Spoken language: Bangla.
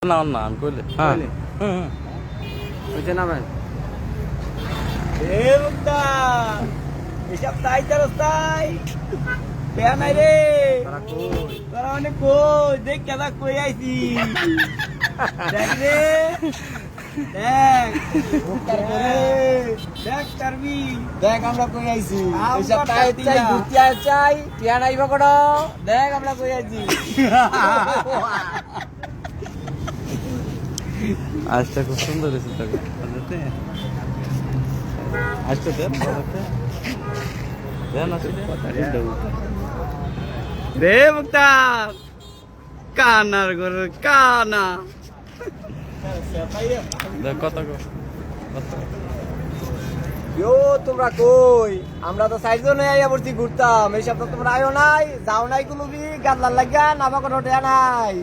না না আমি কইলে হ্যাঁ নামেন এসব তাই তাই পেয়া নাই রে তোরা অনেক কই দেখ কেদা কই আইছি দেখ রে দেখ দেখ করবি দেখ আমরা কই আইছি এসব তাই চাই ঘুরতে চাই পেয়া নাই বকড় দেখ আমরা কই আইছি আজটা খুব সুন্দর হয়েছে তোকে আজটা দেন দেন রে মুক্তার কানার ঘরে কানা দেখ কত তোমরা কই আমরা তো চারজন আইয়া পড়ছি ঘুরতাম এই সপ্তাহ তোমরা আয়ো নাই যাও নাই কোনো বি গাদলার লাগা নামা কোনো ঠেয়া নাই